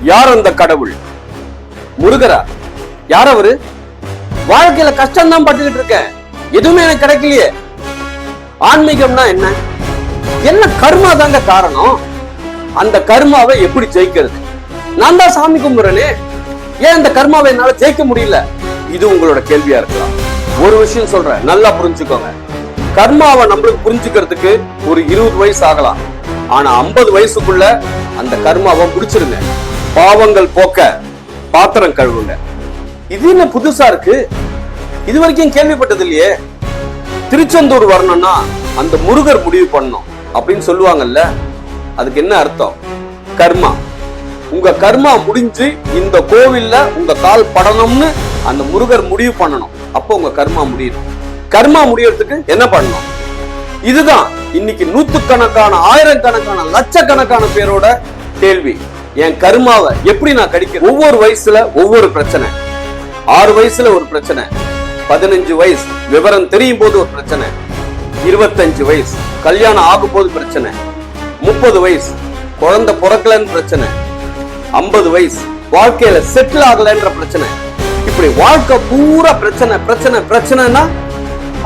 யார் அந்த கடவுள்? முருகரா? யார் அவரு? வாழ்க்கையில கஷ்டம் தான் பட்டுக்கிட்டு இருக்கேன், எதுவுமே எனக்கு கிடைக்கலையே. ஆன்மீகம்னா என்ன? என்ன கர்மா தாங்க காரணம். அந்த கர்மாவை எப்படி ஜெயிக்கிறது? நான் தான் சாமி கும்பிடுறேனே, ஏன் இந்த கர்மாவை என்னால ஜெயிக்க முடியல? இது உங்களோட கேள்வியா இருக்கலாம். ஒரு விஷயம் சொல்றேன், நல்லா புரிஞ்சுக்கோங்க. கர்மாவை நம்மளுக்கு புரிஞ்சுக்கிறதுக்கு ஒரு 20 வயசு ஆகலாம். ஆனா 50 வயசுக்குள்ள அந்த கர்மாவை முடிச்சிருங்க. பாவங்கள் போக்க பாத்திரம் கழுவுங்க. இது என்ன புதுசா இருக்கு? இது வரைக்கும் கேள்விப்பட்டது இல்லையே. திருச்செந்தூர் வரணும்னா அந்த முருகர் முடிவு பண்ணணும் அப்படின்னு சொல்லுவாங்கல்ல, அதுக்கு என்ன அர்த்தம்? கர்மா. உங்க கர்மா முடிஞ்சு இந்த கோவில்ல உங்க கால் படணும்னு அந்த முருகர் முடிவு பண்ணணும். அப்போ உங்க கர்மா முடியும். கர்மா முடியறதுக்கு என்ன பண்ணணும்? இதுதான் இன்னைக்கு நூத்துக்கணக்கான, ஆயிரக்கணக்கான, லட்சக்கணக்கான பேரோட கேள்வி. என் கர்மாவை எப்படி நான் கடிக்க? ஒவ்வொரு வயசுல ஒவ்வொரு பிரச்சனை. 6 வயசுல ஒரு பிரச்சனை, 15 வயசு விவரம் தெரியும் போது ஒரு பிரச்சனை, 25 வயசு கல்யாணம் ஆகும் போது பிரச்சனை, 30 வயசு குழந்தை பிறக்கலன்னு பிரச்சனை, 50 வயசு வாழ்க்கையில செட்டில் ஆகலன்ற பிரச்சனை. இப்படி வாழ்க்கை பூரா பிரச்சனை பிரச்சனை பிரச்சனைனா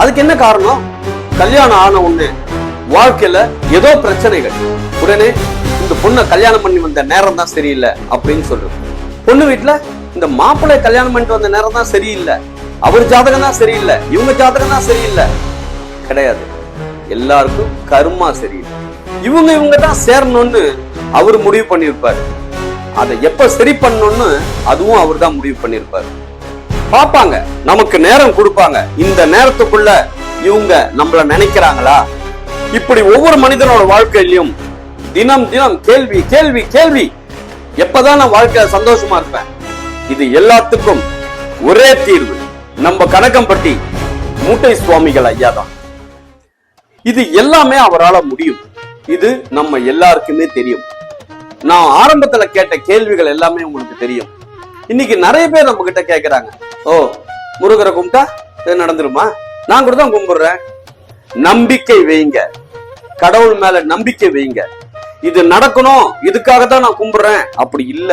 அதுக்கு என்ன காரணம்? கல்யாணம் ஆன உடனே வாழ்க்கையில ஏதோ பிரச்சனைகள். உடனே இந்த பொண்ணை கல்யாணம் பண்ணி வந்த நேரம் தான் சரியில்லை அப்படின்னு சொல்றது. பொண்ணு வீட்டுல இந்த மாப்பிள்ளை கல்யாணம் பண்ணிட்டு வந்த நேரம் தான் சரியில்லை, அவர் ஜாதகம் தான் சரியில்லை, இவங்க ஜாதகம் தான் சரியில்லை. கிடையாது, எல்லாருக்கும் கர்மா சரியில்லை. இவங்க தான் சேரணும்னு அவர் முடிவு பண்ணிருப்பாரு. அதை எப்ப சரி பண்ணணும்னு அதுவும் அவர் தான் முடிவு பண்ணிருப்பாரு. பாப்பாங்க, நமக்கு நேரம் கொடுப்பாங்க. இந்த நேரத்துக்குள்ள இவங்க நம்மள நினைக்கிறாங்களா? இப்படி ஒவ்வொரு மனிதனோட வாழ்க்கையிலும் தினம் தினம் கேள்வி கேள்வி கேள்வி. எப்பதான் நான் வாழ்க்கையில சந்தோஷமா இருப்பேன்? இது எல்லாத்துக்கும் ஒரே தீர்வு நம்ம கனகம்பட்டி மூட்டை சுவாமிகள் ஐயா தான். இது எல்லாமே அவரால முடியும். இது நம்ம எல்லாருக்குமே தெரியும். நான் ஆரம்பத்துல கேட்ட கேள்விகள் எல்லாமே உங்களுக்கு தெரியும். இன்னைக்கு நிறைய பேர் நம்ம கிட்ட கேக்குறாங்க, ஓ முருகரை கும்பிட்டா இது நடந்துருமா? நான் கூட தான் கும்பிடுறேன். நம்பிக்கை வைங்க, கடவுள் மேல நம்பிக்கை வைங்க. இது நடக்கணும், இதுக்காக தான் நான் கும்பிடுறேன் அப்படி இல்ல.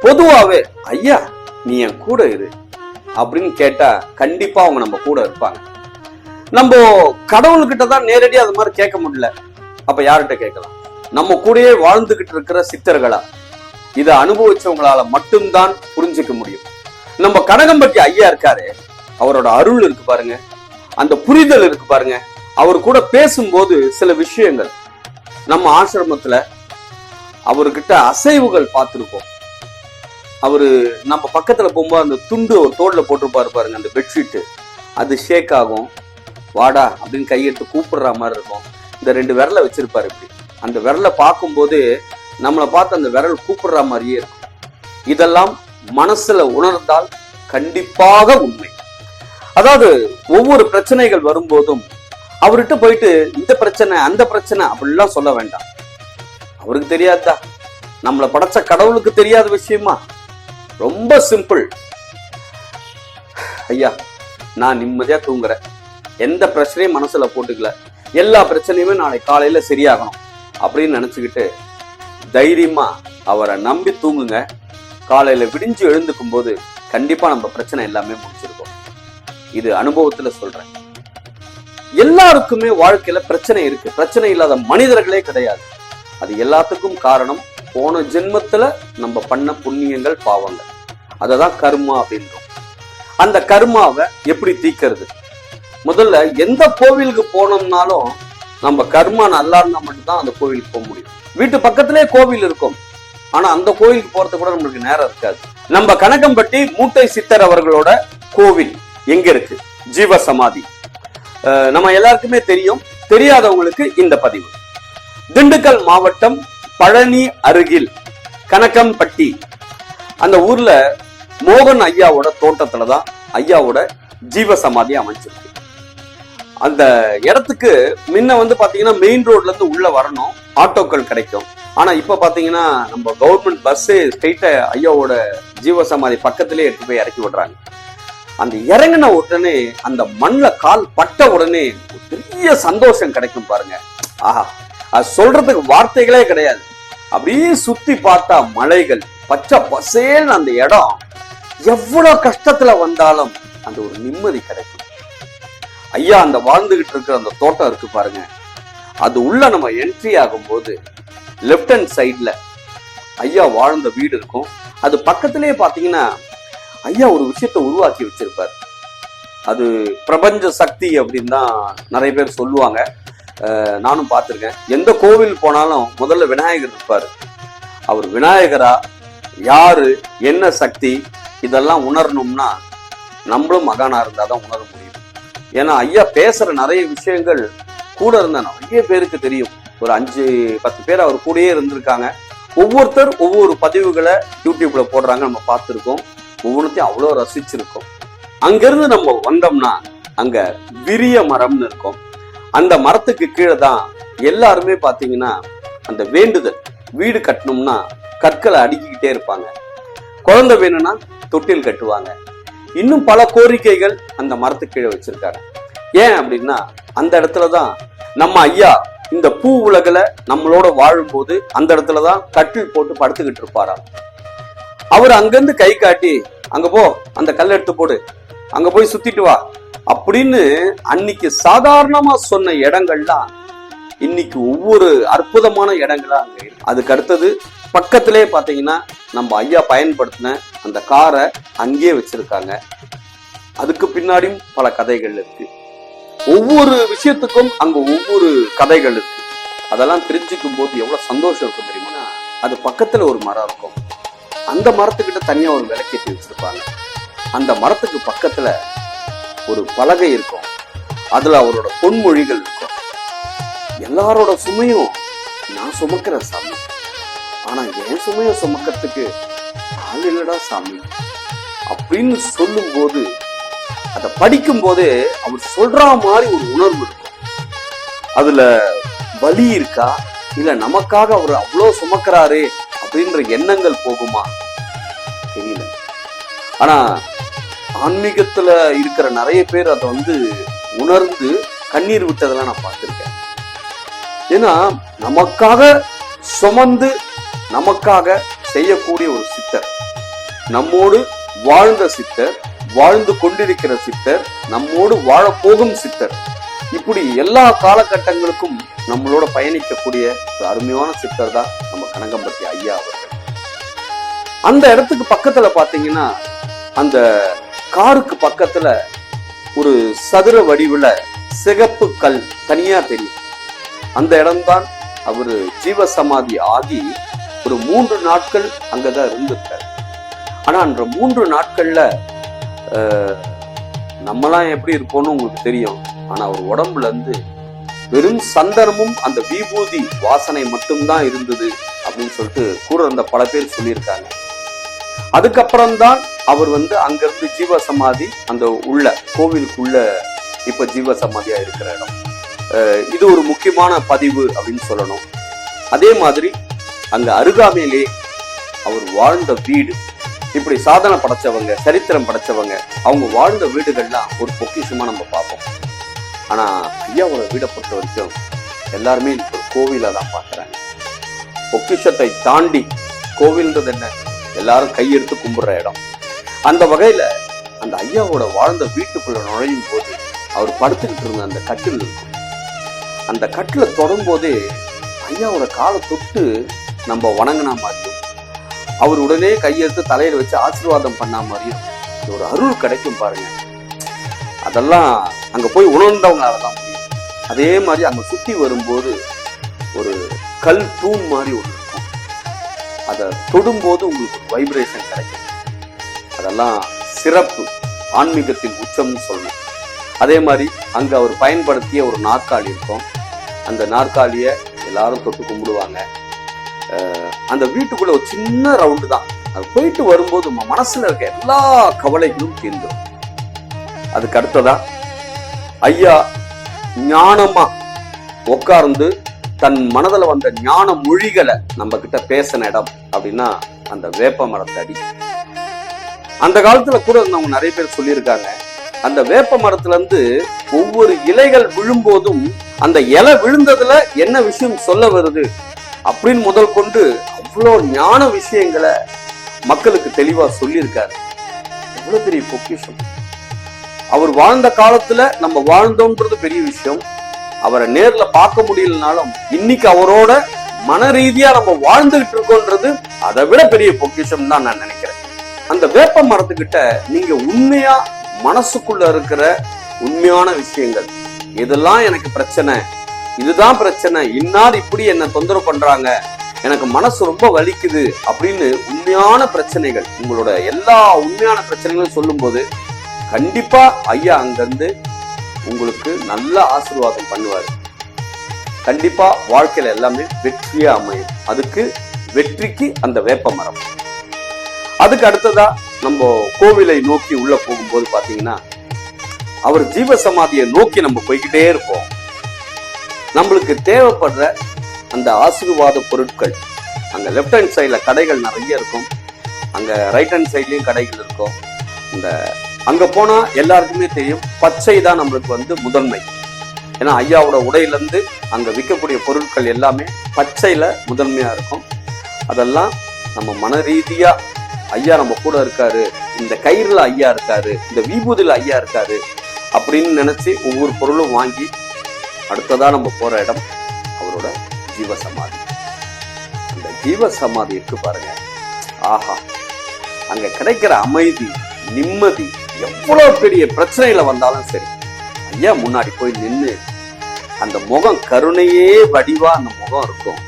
பொதுவாவே ஐயா நீ என் கூட இரு அப்படின்னு கேட்டா கண்டிப்பா அவங்க நம்ம கூட இருப்பாங்க. நம்ம கடவுள்கிட்ட தான் நேரடியா அது மாதிரி கேட்க முடியல, அப்ப யார்கிட்ட கேட்கலாம்? நம்ம கூடயே வாழ்ந்துகிட்டு இருக்கிற சித்தர்களா? இதை அனுபவிச்சவங்களால மட்டும்தான் புரிஞ்சுக்க முடியும். நம்ம கனகம்பட்டி ஐயா இருக்காரு, அவரோட அருள் இருக்கு பாருங்க, அந்த புரிதல் இருக்கு பாருங்க. அவர் கூட பேசும்போது சில விஷயங்கள் நம்ம ஆசிரமத்துல அவர்கிட்ட அசைவுகள் பார்த்திருக்கோம். அவரு நம்ம பக்கத்துல போகும்போது அந்த துண்டு ஒரு தோல்ல போட்டிருப்பாரு பாருங்க, அந்த பெட்ஷீட், அது ஷேக் ஆகும். வாடா அப்படின்னு கையெடுத்து கூப்பிடுற மாதிரி இருக்கும். இந்த 2 விரலை வச்சிருப்பாரு இப்படி. அந்த விரலை பார்க்கும்போது நம்மளை பார்த்து அந்த விரல் கூப்பிடுற மாதிரியே இருக்கும். இதெல்லாம் மனசுல உணர்ந்தால் கண்டிப்பாக உண்மை. அதாவது ஒவ்வொரு பிரச்சனைகள் வரும்போதும் அவர்கிட்ட போயிட்டு இந்த பிரச்சனை அந்த பிரச்சனை அப்படிலாம் சொல்ல வேண்டாம். அவருக்கு தெரியாதா? நம்மளை படைச்ச கடவுளுக்கு தெரியாத விஷயமா? ரொம்ப சிம்பிள். ஐயா நான் நிம்மதியா தூங்குறேன், எந்த பிரச்சனையும் மனசுல போட்டுக்கல, எல்லா பிரச்சனையுமே நாளை காலையில சரியாகணும் அப்படின்னு நினைச்சுக்கிட்டு தைரியமா அவரை நம்பி தூங்குங்க. காலையில விடிஞ்சு எழுந்துக்கும் போது கண்டிப்பா நம்ம பிரச்சனை எல்லாமே முடிச்சிருக்கோம். இது அனுபவத்துல சொல்றேன். எல்லாருக்குமே வாழ்க்கையில பிரச்சனை இருக்கு. பிரச்சனை இல்லாத மனிதர்களே கிடையாது. அது எல்லாத்துக்கும் காரணம் போன ஜென்மத்துல நம்ம பண்ண புண்ணியங்கள், பாவங்கள். அததான் கர்மா அப்படின்றோம். அந்த கர்மாவை எப்படி தீக்கிறது? முதல்ல எந்த கோவிலுக்கு போனோம்னாலும் நம்ம கர்மா நல்லா இருந்தா மட்டும்தான் அந்த கோவிலுக்கு போக முடியும். வீட்டு பக்கத்திலே கோவில் இருக்கும், ஆனா அந்த கோவிலுக்கு போறது கூட நம்மளுக்கு நேரம் இருக்காது. நம்ம கனகம்பட்டி மூட்டை சித்தர் அவர்களோட கோவில் எங்க இருக்கு? ஜீவ சமாதி. நம்ம எல்லாருக்குமே தெரியும். தெரியாதவங்களுக்கு இந்த பதிவு. திண்டுக்கல் மாவட்டம் பழனி அருகில் கனகம்பட்டி அந்த ஊர்ல மோகன் ஐயாவோட தோட்டத்துலதான் ஐயாவோட ஜீவ சமாதி அமைச்சிருக்கு. அந்த இடத்துக்கு முன்ன பாத்தீங்கன்னா மெயின் ரோட்ல இருந்து உள்ள வரணும், ஆட்டோக்கள் கிடைக்கும். ஆனா இப்ப பாத்தீங்கன்னா நம்ம கவர்மெண்ட் பஸ்ஸே ஸ்ட்ரெயிட்டா ஐயாவோட ஜீவ சமாதி பக்கத்திலே எடுத்து போய் இறக்கி விடுறாங்க. அந்த இறங்கின உடனே அந்த மண்ல கால் பட்ட உடனே பெரிய சந்தோஷம் கிடைக்கும் பாருங்க. ஆஹா, அது சொல்றதுக்கு வார்த்தைகளே கிடையாது. அப்படியே சுத்தி பார்த்தா மலைகள், பச்சை பசேல்னு அந்த இடம் எவ்வளவு கஷ்டத்துல வந்தாலும் அந்த ஒரு நிம்மதி கிடைக்கும். ஐயா அந்த வாழ்ந்துகிட்டு இருக்கிற அந்த தோட்டம் இருக்கு பாருங்க, அது உள்ள நம்ம என்ட்ரி ஆகும்போது லெப்ட் ஹேண்ட் சைட்ல ஐயா வாழ்ந்த வீடு இருக்கும். அது பக்கத்திலேயே பாத்தீங்கன்னா ஐயா ஒரு விஷயத்த உருவாக்கி வச்சிருப்பார். அது பிரபஞ்ச சக்தி அப்படின்னு தான் நிறைய பேர் சொல்லுவாங்க. நானும் பார்த்துருக்கேன். எந்த கோவில் போனாலும் முதல்ல விநாயகர் இருப்பாரு. அவர் விநாயகரா யாரு என்ன சக்தி இதெல்லாம் உணரணும்னா நம்மளும் மகானா இருந்தாதான் உணர முடியும். ஏன்னா ஐயா பேசுற நிறைய விஷயங்கள் கூட இருந்த நிறைய பேருக்கு தெரியும். ஒரு 5-10 பேர் அவர் கூடயே இருந்திருக்காங்க. ஒவ்வொருத்தர் ஒவ்வொரு பதிவுகளை யூடியூப்ல போடுறாங்க, நம்ம பார்த்துருக்கோம். ஒவ்வொருத்தையும் அவ்வளோ ரசிச்சிருக்கோம். அங்கிருந்து நம்ம வந்தோம்னா அங்க விரிய மரம்னு இருக்கும். அந்த மரத்துக்கு கீழே தான் எல்லாருமே பாத்தீங்கன்னா அந்த வேண்டுதல், வீடு கட்டணும்னா கற்களை அடுக்கிக்கிட்டே இருப்பாங்க. குழந்தை வேணும்னா தொட்டில் கட்டுவாங்க. இன்னும் பல கோரிக்கைகள் அந்த மரத்துக்கு கீழே வச்சிருக்காங்க. ஏன் அப்படின்னா அந்த இடத்துலதான் நம்ம ஐயா இந்த பூ உலகில நம்மளோட வாழும்போது அந்த இடத்துலதான் கட்டில் போட்டு படுத்துக்கிட்டு இருப்பாராம். அவர் அங்கிருந்து கை காட்டி அங்க போ, அந்த கல் எடுத்து போடு, அங்க போய் சுத்திட்டு வா அப்படின்னு அன்னைக்கு சாதாரணமா சொன்ன இடங்கள்லாம் இன்னைக்கு ஒவ்வொரு அற்புதமான இடங்களா அங்க இருக்கு. அதுக்கு அடுத்தது பக்கத்திலே பாத்தீங்கன்னா நம்ம ஐயா பயன்படுத்தின அந்த காரை அங்கேயே வச்சிருக்காங்க. அதுக்கு பின்னாடியும் பல கதைகள் இருக்கு. ஒவ்வொரு விஷயத்துக்கும் அங்க ஒவ்வொரு கதைகள் இருக்கு. அதெல்லாம் தெரிஞ்சுக்கும் போது எவ்வளவு சந்தோஷம் இருக்கும் தெரியுமா? அது பக்கத்துல ஒரு மரம் இருக்கும். அந்த மரத்துக்கிட்ட தனியா ஒரு விளக்கேற்றி வச்சிருப்பாங்க. அந்த மரத்துக்கு பக்கத்துல ஒரு பலகை இருக்கும். அதுல அவரோட பொன்மொழிகள் இருக்கும். எல்லாரோட சுமையும் நான் சுமக்கிற சாமி, ஆனா என் சுமையை சுமக்கிறதுக்கு ஆள் இல்லடா சாமி அப்படின்னு சொல்லும் போது, அதை படிக்கும் போதே அவர் சொல்ற மாதிரி ஒரு உணர்வு இருக்கும். அதுல வலி இருக்கா, இல்ல நமக்காக அவர் அவ்வளவு சுமக்கிறாரே அப்படின்ற எண்ணங்கள் போகுமா தெரியல. ஆனா ஆன்மீகத்துல இருக்கிற நிறைய பேர் அதை உணர்ந்து கண்ணீர் விட்டதெல்லாம் நான் பார்த்திருக்கேன். ஏன்னா நமக்காக சுமந்து நமக்காக செய்யக்கூடிய ஒரு சித்தர், நம்மோடு வாழ்ந்த சித்தர், வாழ்ந்து கொண்டிருக்கிற சித்தர், நம்மோடு வாழப்போகும் சித்தர், இப்படி எல்லா காலகட்டங்களுக்கும் நம்மளோட பயணிக்கக்கூடிய ஒரு அருமையான சித்தர் தான் நம்ம கனகம்பட்டி ஐயா அவர்கள். அந்த இடத்துக்கு பக்கத்துல பாத்தீங்கன்னா அந்த காருக்கு பக்கத்துல ஒரு சதுர வடிவுல சிகப்பு கல் தனியா தெரியும். அந்த இடம்தான் அவரு ஜீவசமாதி ஆகி ஒரு 3 நாட்கள் அங்கதான் இருந்திருக்காரு. ஆனா அந்த 3 நாட்கள்ல நம்மலாம் எப்படி இருப்போம்னு உங்களுக்கு தெரியும். ஆனா அவர் உடம்புல இருந்து வெறும் சந்தனமும் அந்த விபூதி வாசனை மட்டும்தான் இருந்தது அப்படின்னு சொல்லிட்டு கூட இருந்த பல பேர் சொல்லியிருக்காங்க. அதுக்கப்புறம்தான் அவர் அங்கிருந்து ஜீவசமாதி அந்த உள்ள கோவிலுக்குள்ள இப்ப ஜீவசமாதியா இருக்கிற இடம். இது ஒரு முக்கியமான பதிவு அப்படின்னு சொல்லணும். அதே மாதிரி அங்க அருகாமையிலே அவர் வாழ்ந்த வீடு, இப்படி சாதனை படைச்சவங்க, சரித்திரம் படைச்சவங்க, அவங்க வாழ்ந்த வீடுகள்லாம் ஒரு பொக்கிஷமா நம்ம பார்ப்போம். ஆனா ஐயாவோட வீடை பொறுத்த வரைக்கும் எல்லாருமே ஒரு கோவிலா தான் பார்க்கறாங்க. பொக்கிஷத்தை தாண்டி கோவில்ன்றது என்ன, எல்லாரும் கையெடுத்து கும்பிடுற இடம். அந்த வகையில அந்த ஐயாவோட வாழ்ந்த வீட்டுக்குள்ள நுழையும் போது அவர் படுத்துக்கிட்டு இருந்த அந்த கட்டில் இருக்கும். அந்த கட்டில தொடும் போதே ஐயாவோட காலை தொட்டு நம்ம வணங்கினா மாதிரியும், அவர் உடனே கையெடுத்து தலையில வச்சு ஆசீர்வாதம் பண்ணா மாதிரியும் ஒரு அருள் கிடைக்கும் பாருங்க. அதெல்லாம் அங்க போய் உணர்ந்தவங்களாலதான் முடியும். அதே மாதிரி அங்க சுத்தி வரும்போது ஒரு கல் தூண் மாதிரி ஒன்று இருக்கும். அதை தொடும்போது உங்களுக்கு ஒரு வைப்ரேஷன் கிடைக்கும். அதெல்லாம் சிறப்பு, ஆன்மீகத்தின் உச்சம்னு சொல்லணும். அதே மாதிரி அங்க அவர் பயன்படுத்திய ஒரு நாற்காலி இருக்கும். அந்த நாற்காலிய எல்லாரும் தொட்டு கும்பிடுவாங்க. அந்த வீட்டுக்குள்ள ஒரு சின்ன ரவுண்டு தான். அது போயிட்டு வரும்போது மனசுல இருக்க எல்லா கவலைகளும் தீர்ந்துடும். அதுக்கு அடுத்ததா ஐயா ஞானமா உட்கார்ந்து தன் மனதில் வந்த ஞான மொழிகளை நம்ம கிட்ட பேசின இடம் அப்படின்னா அந்த வேப்ப மரத்தடி. அந்த காலத்துல கூட அவங்க நிறைய பேர் சொல்லியிருக்காங்க, அந்த வேப்ப மரத்துல இருந்து ஒவ்வொரு இலைகள் விழும்போதும் அந்த இலை விழுந்ததுல என்ன விஷயம் சொல்ல வருது அப்படின்னு முதல் கொண்டு அவ்வளோ ஞான விஷயங்களை மக்களுக்கு தெளிவா சொல்லியிருக்காரு. எவ்வளவு பெரிய பொக்கிஷம். அவர் வாழ்ந்த காலத்துல நம்ம வாழ்ந்தோம்ன்றது பெரிய விஷயம். அவரை நேர்ல பார்க்க முடியலனாலும் இன்னைக்கு அவரோட மன ரீதியா நம்ம வாழ்ந்துகிட்டு இருக்கோன்றது அதை விட பெரிய பொக்கிஷம் தான் நான் நினைக்கிறேன். அந்த வேப்ப மரத்துக்கிட்ட நீங்க உண்மையா மனசுக்குள்ள இருக்கிற உண்மையான விஷயங்கள், இதெல்லாம் எனக்கு பிரச்சனை, இதுதான் பிரச்சனை, இன்னார் இப்படி என்ன தொந்தரவு பண்றாங்க, எனக்கு மனசு ரொம்ப வலிக்குது அப்படின்னு உண்மையான பிரச்சனைகள், உங்களோட எல்லா உண்மையான பிரச்சனைகளும் சொல்லும் போது கண்டிப்பா ஐயா அங்கிருந்து உங்களுக்கு நல்ல ஆசீர்வாதம் பண்ணுவாரு. கண்டிப்பா வாழ்க்கையில எல்லாமே வெற்றியா அமையும். அதுக்கு வெற்றிக்கு அந்த வேப்ப மரம். அதுக்கு அடுத்ததா நம்ம கோவிலை நோக்கி உள்ள போகும்போது பாத்தீங்கன்னா அவர் ஜீவ சமாதியை நோக்கி நம்ம போய்கிட்டே இருப்போம். நம்மளுக்கு தேவைப்படுற அந்த ஆசீர்வாத பொருட்கள் அங்க லெப்ட் ஹேண்ட் சைட்ல கடைகள் நிறைய இருக்கும், அங்க ரைட் ஹேண்ட் சைட்லயும் கடைகள் இருக்கும். இந்த அங்க போனா எல்லாருக்குமே தெரியும் பச்சை தான் நம்மளுக்கு முதன்மை. ஏன்னா ஐயாவோட உடையில இருந்து அங்க விற்கக்கூடிய பொருட்கள் எல்லாமே பச்சையில முதன்மையா இருக்கும். அதெல்லாம் நம்ம மன ரீதியா ஐயா நம்ம கூட இருக்காரு, இந்த கயிறுல ஐயா இருக்காரு, இந்த விபூதியில ஐயா இருக்காரு அப்படின்னு நினைச்சு ஒவ்வொரு பொருளும் வாங்கி அடுத்ததா நம்ம போற இடம் அவரோட ஜீவ சமாதி. அந்த ஜீவ சமாதி இருக்கு பாருங்க, ஆஹா, அங்க கிடைக்கிற அமைதி, நிம்மதி, எவ்வளவு பெரிய பிரச்சனைகளை வந்தாலும் சரி ஐயா முன்னாடி போய் நின்று அந்த முகம் கருணையே வடிவா அந்த முகம் இருக்கும்.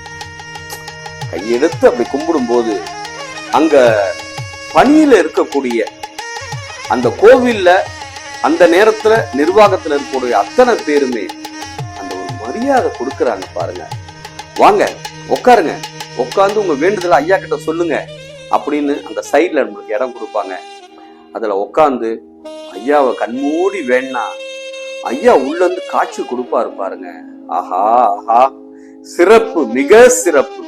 கையெடுத்து அப்படி கும்பிடும் போது அங்க பணியில இருக்கக்கூடிய அந்த கோவில்ல அந்த நேரத்துல நிர்வாகத்துல இருக்கக்கூடிய அத்தனை பேருமே அந்த ஒரு மரியாதை கொடுக்கறாங்க பாருங்க. வாங்க உட்காருங்க, உட்கார்ந்து உங்க வேண்டுதலை ஐயா கிட்ட சொல்லுங்க அப்படின்னு அந்த சைட்ல நம்மளுக்கு இடம் கொடுப்பாங்க. அதுல உட்காந்து ஐயாவை கண்மூடி வேணா ஐயா உள்ள இருந்து காட்சி கொடுப்பாரு பாருங்க. ஆஹா ஆஹா, சிறப்பு, மிக சிறப்பு.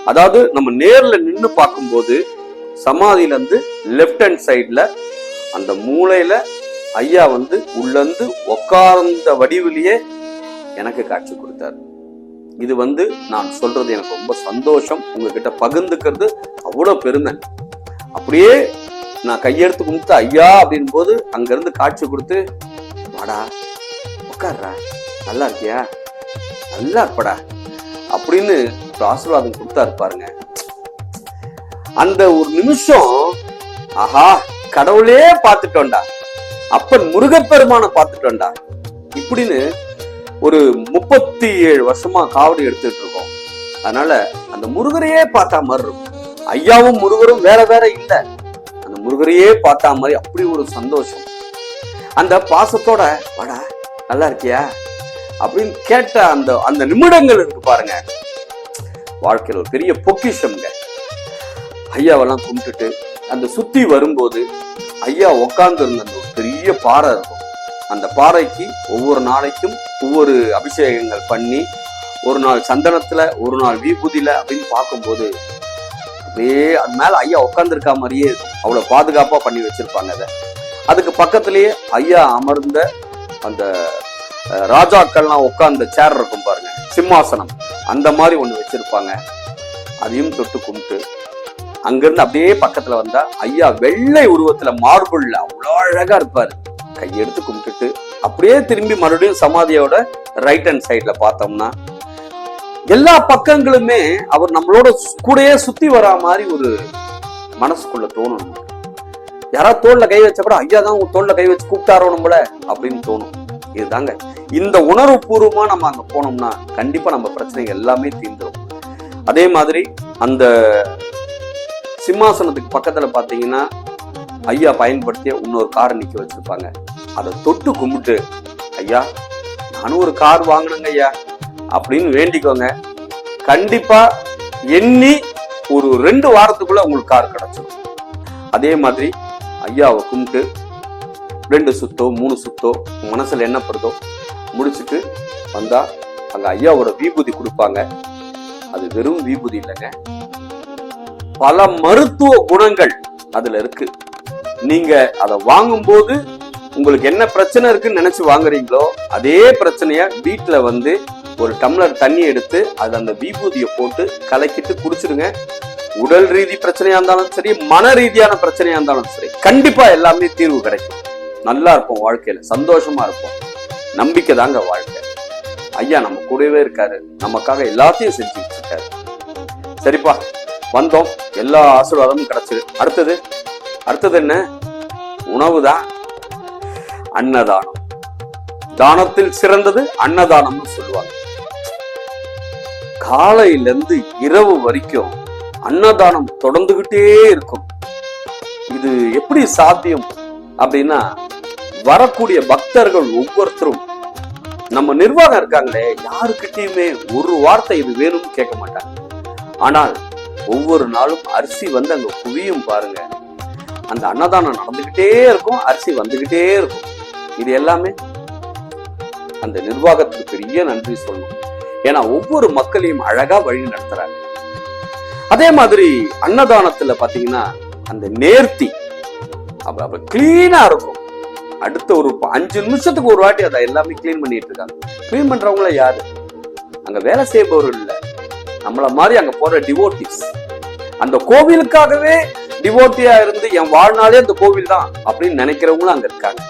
அதாவது நம்ம நேர்ல நின்னு பார்க்கும்போது சமாதியில இருந்து லெப்ட் ஹேண்ட் சைட்ல அந்த மூளையில ஐயா உள்ள இருந்து உட்கார்ந்த வடிவிலேயே எனக்கு காட்சி கொடுத்தாரு. இது நான் சொல்றது எனக்கு ரொம்ப சந்தோஷம், உங்ககிட்ட பகிர்ந்துக்கிறது அவ்வளவு பெருமை. அப்படியே நான் கையெடுத்து கும்பிட்டு ஐயா அப்படின் போது அங்க இருந்து காட்சி கொடுத்து, வாடா உட்கார்றா, நல்லா இருக்கியா, நல்லா இருப்படா அப்படின்னு ஒரு ஆசீர்வாதம் கொடுத்தாரு பாருங்க. அந்த ஒரு நிமிஷம் ஆஹா, கடவுளே பார்த்துட்டோண்டா, அப்பன் முருகப்பெருமான பார்த்துட்டோண்டா இப்படின்னு ஒரு 37 வருஷமா காவடி எடுத்துட்டு இருக்கோம். அதனால அந்த முருகரையே பார்த்தா மாதிரி இருக்கும். ஐயாவும் முருகரும் வேற வேற இல்ல, அந்த முருகரையே பார்த்தா மாதிரி அப்படி ஒரு சந்தோஷம். அந்த பாசத்தோட வாடா நல்லா இருக்கியா அப்படின்னு கேட்ட அந்த அந்த நிமிடங்கள் இருக்கு பாருங்க, வாழ்க்கையில் ஒரு பெரிய பொக்கிஷம்ங்க. ஐயாவெல்லாம் கும்பிட்டுட்டு அந்த சுத்தி வரும்போது ஐயா உட்கார்ந்து இருந்த அந்த ஒரு பெரிய பாறை இருக்கும். அந்த பாறைக்கு ஒவ்வொரு நாளைக்கும் ஒவ்வொரு அபிஷேகங்கள் பண்ணி, ஒரு நாள் சந்தனத்துல, ஒரு நாள் விபூதியில அப்படின்னு பார்க்கும்போது அப்படியே அது மேல ஐயா உட்கார்ந்து இருக்கா மாதிரியே இருக்கும். அவ்வளவு பாதுகாப்பா பண்ணி வச்சிருப்பாங்க. அதை அதுக்கு பக்கத்திலேயே ஐயா அமர்ந்த அந்த ராஜாக்கள்லாம் உட்கார்ந்த சேர் இருக்கும் பாருங்க, சிம்மாசனம், அந்த மாதிரி ஒண்ணு வச்சிருப்பாங்க. அதையும் தொட்டு கும்பிட்டு அங்கிருந்து அப்படியே பக்கத்துல வந்தா ஐயா வெள்ளை உருவத்துல மார்பிள்ல அவ்வளோ அழகா இருப்பாரு. கையெடுத்து கும்பிட்டுட்டு அப்படியே திரும்பி மறுபடியும் சமாதியோட ரைட் ஹேண்ட் சைட்ல பார்த்தோம்னா எல்லா பக்கங்களுமே அவர் நம்மளோட கூடயே சுத்தி வரா மாதிரி ஒரு மனசுக்குள்ள தோணும். யாராவது தோல்ல கை வச்ச கூட ஐயா தான் உங்க தோல்ல கை வச்சு கூப்பிட்டாரோ நம்மள அப்படின்னு தோணும். இதுதாங்க இந்த உணர்வு பூர்வமா நம்ம அங்க போனோம்னா கண்டிப்பா நம்ம பிரச்சனைகள் எல்லாமே தீர்ந்துடும். அதே மாதிரி அந்த சிம்மாசனத்துக்கு பக்கத்துல பாத்தீங்கன்னா ஐயா பயன்படுத்திய இன்னொரு காரை நிக்க வச்சிருப்பாங்க. அதை தொட்டு கும்பிட்டு ஐயா நானும் ஒரு கார் வாங்கினேங்க ஐயா அப்படின்னு வேண்டிக்கோங்க. கண்டிப்பா எண்ணி ஒரு 2 வாரத்துக்குள்ள உங்களுக்கு கார் கிடைச்சிடும். அதே மாதிரி ஐயாவை கும்பிட்டு 2 சுத்தோ 3 சுத்தோ மனசுல என்ன படுதோ முடிச்சுட்டு வந்தா அங்க ஐயாவோட விபூதி கொடுப்பாங்க. அது வெறும் விபூதி இல்லைங்க, பல மருத்துவ குணங்கள் அதுல இருக்கு. நீங்க அதை வாங்கும்போது உங்களுக்கு என்ன பிரச்சனை இருக்குன்னு நினைச்சு வாங்குறீங்களோ அதே பிரச்சனைய வீட்டுல ஒரு டம்ளர் தண்ணி எடுத்து அது அந்த விபூதியை போட்டு கலக்கிட்டு குடிச்சிருங்க. உடல் ரீதி பிரச்சனையா இருந்தாலும் சரி, மன ரீதியான பிரச்சனையா இருந்தாலும் சரி, கண்டிப்பா எல்லாமே தீர்வு கிடைக்கும். நல்லா இருப்போம், வாழ்க்கையில சந்தோஷமா இருப்போம். நம்பிக்கை தாங்க வாழ்க்கை. ஐயா நம்ம கூடவே இருக்காரு, நமக்காக எல்லாத்தையும் செஞ்சுட்டு இருக்காரு. சரிப்பா, வந்தோம், எல்லா ஆசீர்வாதமும் கிடைச்சது. அடுத்தது என்ன? உணவு தான். அன்னதானம். தானத்தில் சிறந்தது அன்னதானம்னு சொல்லுவாங்க. காலையில இருந்து இரவு வரைக்கும் அன்னதானம் தொடர்ந்துகிட்டே இருக்கும். இது எப்படி சாத்தியம் அப்படின்னா, வரக்கூடிய பக்தர்கள் ஒவ்வொருத்தரும், நம்ம நிர்வாகம் இருக்காங்களே, யாருக்கிட்டையுமே ஒரு வார்த்தை இது வேணும்னு கேட்க மாட்டாங்க. ஆனால் ஒவ்வொரு நாளும் அரிசி வந்து அங்க குவியும் பாருங்க. அந்த அன்னதானம் நடந்துகிட்டே இருக்கும், அரிசி வந்துகிட்டே இருக்கும். இது எல்லாமே அந்த நிர்வாகத்துக்கு பெரிய நன்றி சொல்லணும். ஏன்னா ஒவ்வொரு மக்களையும் அழகா வழி நடத்துறாங்க. அதே மாதிரி அன்னதானத்துல பாத்தீங்கன்னா அந்த நேர்த்தி அப்ப கிளீனா இருக்கும். அடுத்த ஒரு 5 நிமிஷத்துக்கு ஒரு வாட்டி அதை எல்லாமே கிளீன் பண்ணிட்டு இருக்காங்க. கிளீன் பண்றவங்கள யாரு? அங்க வேலை செய்பவர்கள் இல்ல, நம்மள மாதிரி அங்க போற டிவோட்டிஸ். அந்த கோவிலுக்காகவே டிவோட்டியா இருந்து என் வாழ்நாளே அந்த கோவில் தான் அப்படின்னு நினைக்கிறவங்களும் அங்க இருக்காங்க.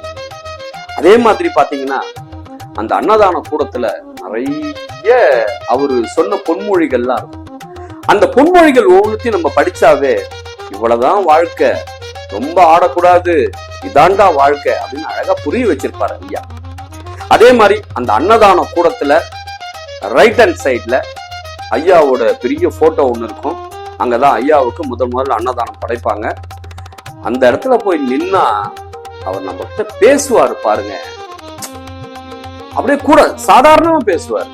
அதே மாதிரி பாத்தீங்கன்னா அந்த அன்னதான கூடத்துல நிறைய அவரு சொன்ன பொன்மொழிகள்லாம் இருக்கும். அந்த பொன்மொழிகள் ஒவ்வொன்றையும் நம்ம படிச்சாவே இவ்வளவுதான் வாழ்க்கை, ரொம்ப ஆடக்கூடாது, இதாண்டா வாழ்க்கை அப்படின்னு அழகா புரிய வச்சிருப்பாரு ஐயா. அதே மாதிரி அந்த அன்னதான கூடத்துல ரைட் ஹேண்ட் சைட்ல ஐயாவோட பெரிய போட்டோ ஒண்ணு இருக்கும். அங்கதான் ஐயாவுக்கு முதல்ல அன்னதானம் படைப்பாங்க. அந்த இடத்துல போய் நின்னா அவர் நம்ம கிட்ட பேசுவாரு பாருங்க. அப்படியே கூட சாதாரணமா பேசுவார்.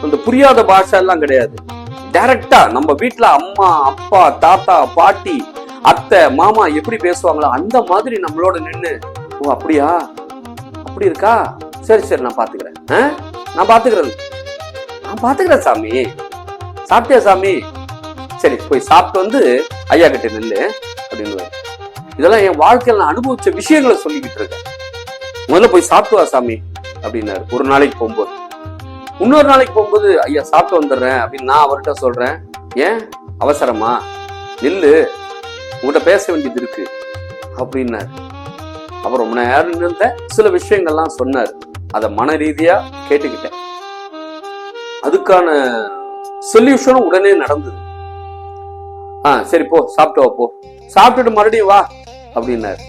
இந்த புரியாத பாஷை எல்லாம் கிடையாது. டைரக்டா நம்ம வீட்டுல அம்மா, அப்பா, தாத்தா, பாட்டி, அத்தை, மாமா எப்படி பேசுவாங்களோ அந்த மாதிரி நம்மளோட நின்று, ஓ அப்படியா, அப்படி இருக்கா, சரி சரி நான் பாத்துக்கிறேன், நான் பாத்துக்கிறேன் சாமி, சாப்பிட்டியா சாமி, சரி போய் சாப்பிட்டு வந்து ஐயா கிட்ட நில்லு அப்படின்னு. இதெல்லாம் என் வாழ்க்கையில நான் அனுபவிச்ச விஷயங்களை சொல்லிக்கிட்டு இருக்கேன். முதல்ல போய் சாப்பிட்டு வா சாமி அப்படின்னாரு ஒரு நாளைக்கு போகும்போது. இன்னொரு நாளைக்கு போகும்போது ஐயா சாப்பிட்டு வந்துடுறேன் அப்படின்னு நான் அவர்கிட்ட சொல்றேன். ஏன் அவசரமா, நில்லு, உங்கள்கிட்ட பேச வேண்டியது இருக்கு அப்படின்னாரு. அப்புறம் ரொம்ப நேரம் இருந்த சில விஷயங்கள்லாம் சொன்னாரு. அதை மன ரீதியா கேட்டுக்கிட்டேன். அதுக்கான சொல்யூஷனும் உடனே நடந்தது. சரி போ, சாப்பிட்டு வா, போ, சாப்பிட்டுட்டு மறுபடியும் வா அப்படின்னாரு.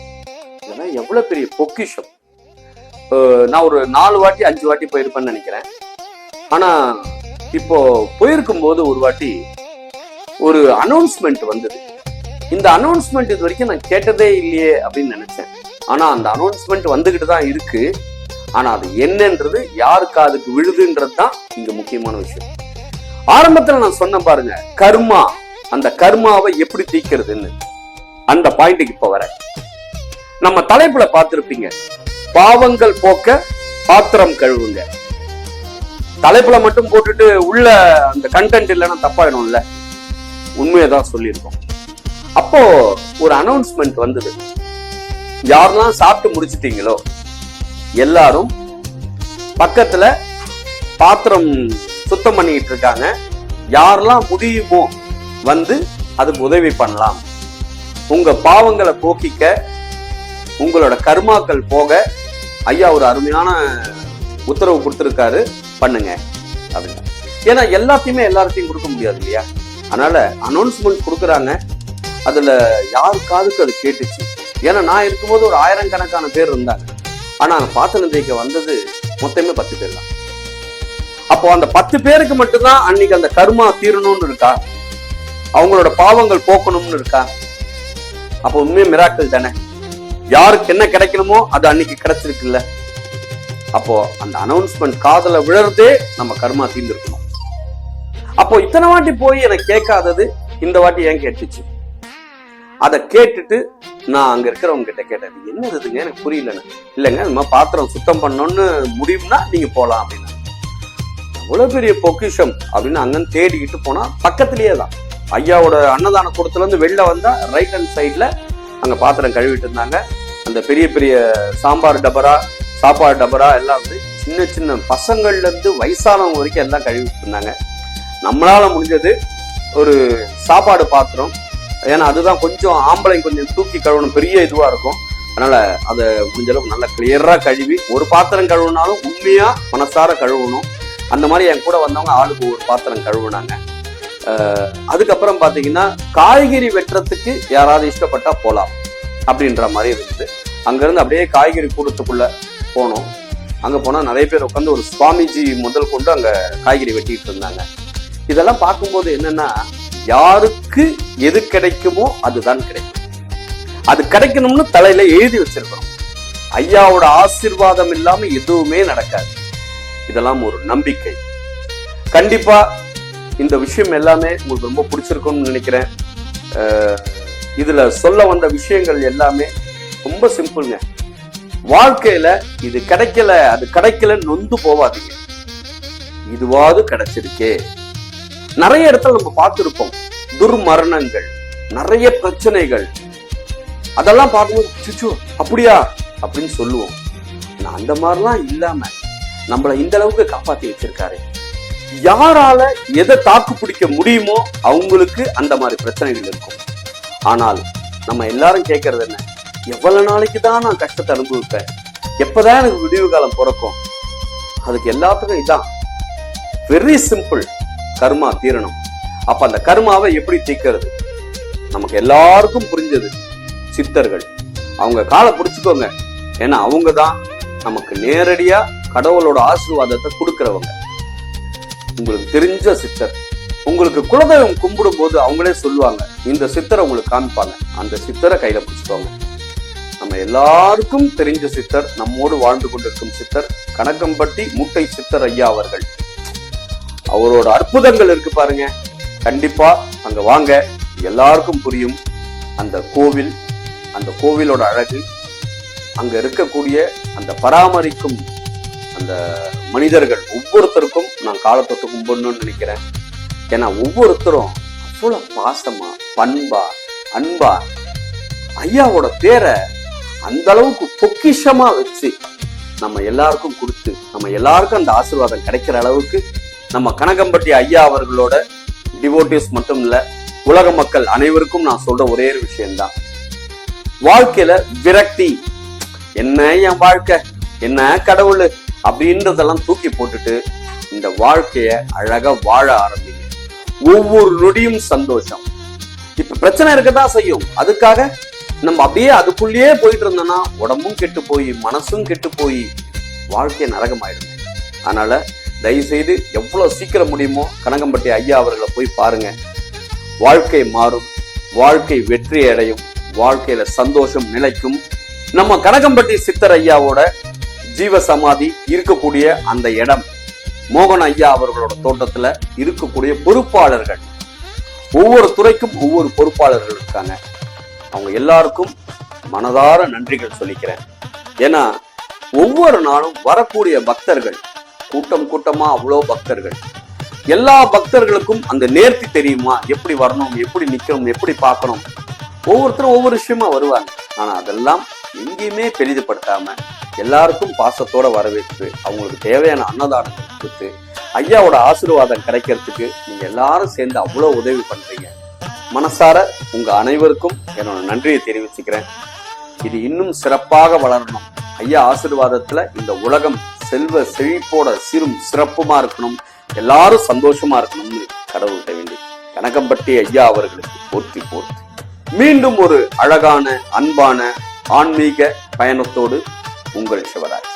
இதெல்லாம் எவ்வளவு பெரிய பொக்கிஷம். நான் ஒரு 4 வாட்டி 5 வாட்டி போயிருப்பேன்னு நினைக்கிறேன். ஆனா இப்போ போயிருக்கும் போது ஒரு வாட்டி ஒரு அனௌன்ஸ்மெண்ட் வந்தது. இந்த அனௌன்ஸ்மெண்ட் இது வரைக்கும் நான் கேட்டதே இல்லையே அப்படின்னு நினைச்சேன். ஆனா அந்த அனௌன்ஸ்மெண்ட் வந்துகிட்டு தான் இருக்கு. ஆனா அது என்னன்றது, யாருக்கு அதுக்கு விழுதுன்றது தான் இங்க முக்கியமான விஷயம். ஆரம்பத்துல நான் சொன்ன பாருங்க, கர்மா, அந்த கர்மாவை எப்படி தீக்கிறதுன்னு. அந்த பாயிண்ட்டுக்கு இப்ப வர நம்ம தலைப்புல பார்த்திருப்பீங்க, பாவங்கள் போக்க பாத்திரம் கழுவுங்க. தலைப்புல மட்டும் போட்டுட்டு உள்ள அந்த கண்டென்ட் இல்லைன்னா தப்பாயிடும்ல. உண்மையதான் சொல்லியிருக்கோம். அப்போ ஒரு அனௌன்ஸ்மெண்ட் வந்தது. யாரெல்லாம் சாப்பிட்டு முடிச்சிட்டீங்களோ எல்லாரும் பக்கத்துல பாத்திரம் சுத்தம் பண்ணிட்டு இருக்காங்க, யாரெல்லாம் முடியுமோ வந்து அதுக்கு உதவி பண்ணலாம். உங்க பாவங்களை போக்கிக்க, உங்களோட கர்மாக்கள் போக ஐயா ஒரு அருமையான உத்தரவு கொடுத்திருக்காரு, பண்ணுங்க அப்படின்னு. ஏன்னா எல்லாத்தையுமே எல்லார்த்தையும் கொடுக்க முடியாது இல்லையா? அதனால அனௌன்ஸ்மெண்ட் கொடுக்குறாங்க. அதுல யாருக்காதுக்கு அது கேட்டுச்சு. ஏன்னா நான் இருக்கும்போது ஒரு 1000 கணக்கான பேர் இருந்தாங்க. ஆனா பாத்திரம் தேய்க்க வந்தது மொத்தமே 10 பேர் தான். அப்போ அந்த 10 பேருக்கு மட்டும்தான் அன்னைக்கு அந்த கர்மா தீரணும்னு இருக்கா? அவங்களோட பாவங்கள் போக்கணும்னு இருக்கா? அப்போ உண்மையே மிராக்கிள் தானே. யாருக்கு என்ன கிடைக்கணுமோ அது அன்னைக்கு கிடைச்சிருக்குல்ல. அப்போ அந்த அனௌன்ஸ்மெண்ட் காதுல விழறதே நம்ம கர்மா தீர்ந்திருக்கணும். அப்போ இத்தனை வாட்டி போய் எனக்கு கேட்காதது இந்த வாட்டி ஏன் கேட்டுச்சு? அதை கேட்டுட்டு நான் அங்க இருக்கிறவங்க கிட்ட கேட்டது, என்ன இதுங்க எனக்கு புரியலன்னு. இல்லைங்க, நம்ம பாத்திரம் சுத்தம் பண்ணணும்னு முடியும்னா நீங்க போலாம் அப்படின்னு. அவ்வளவு பெரிய பொக்கிஷம் அப்படின்னு அங்கன்னு தேடிக்கிட்டு போனா பக்கத்திலேயே தான் ஐயாவோட அன்னதான கூடத்துல இருந்து வெளில வந்தா ரைட் ஹேண்ட் சைட்ல அங்க பாத்திரம் கழுவிட்டு இருந்தாங்க. அந்த பெரிய பெரிய சாம்பார் டபரா, சாப்பாடு டபரா எல்லாம் வந்து சின்ன சின்ன பசங்கள்ல இருந்து வயசானவங்க வரைக்கும் எல்லாம் கழுவிட்டு இருந்தாங்க. நம்மளால முடிஞ்சது ஒரு சாப்பாடு பாத்திரம், ஏன்னா அதுதான் கொஞ்சம் ஆம்பளை கொஞ்சம் தூக்கி கழுவணும், பெரிய இதுவா இருக்கும். அதனால அதை முடிஞ்ச அளவுக்கு நல்லா கிளியரா கழுவி, ஒரு பாத்திரம் கழுவுனாலும் உண்மையா மனசார கழுவணும். அந்த மாதிரி என் கூட வந்தவங்க ஆளுக்கு ஒரு பாத்திரம் கழுவுனாங்க. அதுக்கப்புறம் பாத்தீங்கன்னா காய்கறி வெட்டுறதுக்கு யாராவது இஷ்டப்பட்டா போலாம் அப்படின்ற மாதிரி இருந்தது. அங்கிருந்து அப்படியே காய்கறி கூடத்துக்குள்ள போனோம். அங்க போனா நிறைய பேர் உட்காந்து ஒரு சுவாமிஜி முதல் கொண்டு அங்க காய்கறி வெட்டிட்டு இருந்தாங்க. இதெல்லாம் பார்க்கும்போது என்னன்னா, யாருக்கு எது கிடைக்குமோ அதுதான் கிடைக்கும். அது கிடைக்கணும்னு தலையில எழுதி வச்சிருக்கணும். ஐயாவோட ஆசீர்வாதம் இல்லாம எதுவுமே நடக்காது. இதெல்லாம் ஒரு நம்பிக்கை. கண்டிப்பா இந்த விஷயம் எல்லாமே உங்களுக்கு ரொம்ப பிடிச்சிருக்கும்னு நினைக்கிறேன். இதுல சொல்ல வந்த விஷயங்கள் எல்லாமே ரொம்ப சிம்பிள்ங்க. வாழ்க்கையில இது கிடைக்கல அது கிடைக்கலன்னு நொந்து போவாதீங்க. இதுவாது கிடைச்சிருக்கே. நிறைய இடத்துல நம்ம பார்த்திருப்போம் துர்மரணங்கள், நிறைய பிரச்சனைகள். அதெல்லாம் பார்க்கும்போது சுச்சு அப்படியா அப்படின்னு சொல்லுவோம். அந்த மாதிரிலாம் இல்லாம நம்மளை இந்த அளவுக்கு காப்பாத்தி வச்சிருக்காரு. யாரால எதை தாக்கு பிடிக்க முடியுமோ அவங்களுக்கு அந்த மாதிரி பிரச்சனைகள் இருக்கும். ஆனால் நம்ம எல்லாரும் கேட்கறது என்ன, எவ்வளவு நாளைக்கு தான் நான் கஷ்டத்தை அனுபவிப்பேன், எப்பதான் எனக்கு விடிவு காலம் பிறக்கும்? அதுக்கு எல்லாத்துக்கும் இதான் வெரி சிம்பிள், கர்மா தீரணும். அப்ப அந்த கர்மாவை எப்படி தீர்க்கிறது நமக்கு எல்லாருக்கும் புரிஞ்சது சித்தர்கள். அவங்க காலை பிடிச்சுக்கோங்க. ஏன்னா அவங்க தான் நமக்கு நேரடியா கடவுளோட ஆசீர்வாதத்தை கொடுக்கிறவங்க. உங்களுக்கு தெரிஞ்ச சித்தர், உங்களுக்கு குலதெய்வம் கும்பிடும் போது அவங்களே சொல்லுவாங்க, இந்த சித்தரை உங்களுக்கு காமிப்பாங்க. அந்த சித்தரை கையில பிடிச்சுக்கோங்க. நம்ம எல்லாருக்கும் தெரிஞ்ச சித்தர், நம்மோடு வாழ்ந்து கொண்டிருக்கும் சித்தர் கணக்கம்பட்டி மூட்டை சித்தர் ஐயா அவர்கள். அவரோட அற்புதங்கள் இருக்கு பாருங்க. கண்டிப்பா அங்க வாங்க, எல்லாருக்கும் புரியும். அந்த கோவில், அந்த கோவிலோட அழகு, அங்க இருக்கக்கூடிய அந்த பராமரிக்கும் அந்த மனிதர்கள் ஒவ்வொருத்தருக்கும் நான் காலத்தொட்டு கும்பிடணும்னு நினைக்கிறேன். ஏன்னா ஒவ்வொருத்தரும் அவ்வளவு பாசமா, பண்பா, அன்பா ஐயாவோட பேரை அந்த அளவுக்கு பொக்கிஷமா வச்சு நம்ம எல்லாருக்கும் கொடுத்து, நம்ம எல்லாருக்கும் அந்த ஆசீர்வாதம் கிடைக்கிற அளவுக்கு நம்ம கணக்கம்பட்டி ஐயா அவர்களோட டிவோட்டிஸ் மட்டும் இல்ல, உலக மக்கள் அனைவருக்கும் நான் சொல்ற ஒரே ஒரு விஷயம்தான், வாழ்க்கையில விரக்தி, என்ன என் வாழ்க்கை, என்ன கடவுள் அப்படின்றதெல்லாம் தூக்கி போட்டுட்டு இந்த வாழ்க்கைய அழகா வாழ ஆரம்பிங்க. ஒவ்வொரு நொடியும் சந்தோஷம். இப்ப பிரச்சனை இருக்கதான் செய்யும். அதுக்காக நம்ம அப்படியே அதுக்குள்ளேயே போயிட்டு இருந்தோம்னா உடம்பும் கெட்டு போய் மனசும் கெட்டு போய் வாழ்க்கை நரகமாயிடும். அதனால தயவு செய்து எவ்வளவு சீக்கிரம் முடியுமோ கணக்கம்பட்டி ஐயா அவர்களை போய் பாருங்க. வாழ்க்கை மாறும், வாழ்க்கை வெற்றி அடையும், வாழ்க்கையில சந்தோஷம் நிலைக்கும். நம்ம கணக்கம்பட்டி சித்தர் ஐயாவோட ஜீவ சமாதி இருக்கக்கூடிய அந்த இடம், மோகன் ஐயா அவர்களோட தோட்டத்துல இருக்கக்கூடிய பொறுப்பாளர்கள், ஒவ்வொரு துறைக்கும் ஒவ்வொரு பொறுப்பாளர்கள் இருக்காங்க. அவங்க எல்லாருக்கும் மனதார நன்றிகள் சொல்லிக்கிறேன். ஏன்னா ஒவ்வொரு நாளும் வரக்கூடிய பக்தர்கள் கூட்டம் கூட்டமா, அவ்வளோ பக்தர்கள், எல்லா பக்தர்களுக்கும் அந்த நேர்த்தி தெரியுமா, எப்படி வரணும், எப்படி நிக்கணும், எப்படி பார்க்கணும். ஒவ்வொருத்தரும் ஒவ்வொரு விஷயமா வருவாங்க. ஆனா அதெல்லாம் எங்கேயுமே பெரிதுபடுத்தாம எல்லாருக்கும் பாசத்தோட வரவேற்று அவங்களுக்கு தேவையான அன்னதானத்தை கொடுத்து ஐயாவோட ஆசீர்வாதம் கிடைக்கிறதுக்கு நீங்க எல்லாரும் சேர்ந்து அவ்வளவு உதவி பண்றீங்க. மனசார உங்க அனைவருக்கும் என்னோட நன்றியை தெரிவிச்சுக்கிறேன். இது இன்னும் சிறப்பாக வளரணும். ஐயா ஆசீர்வாதத்துல இந்த உலகம் செல்வ செழிப்போட சிறும் சிறப்புமா இருக்கணும், எல்லாரும் சந்தோஷமா இருக்கணும்னு கடவுள்கிட்ட வேண்டி கணக்கம்பட்டி ஐயா அவர்களுக்கு போற்றி போற்றி மீண்டும் ஒரு அழகான அன்பான ஆன்மீக பயணத்தோடு உங்கள் சிவராஜ்.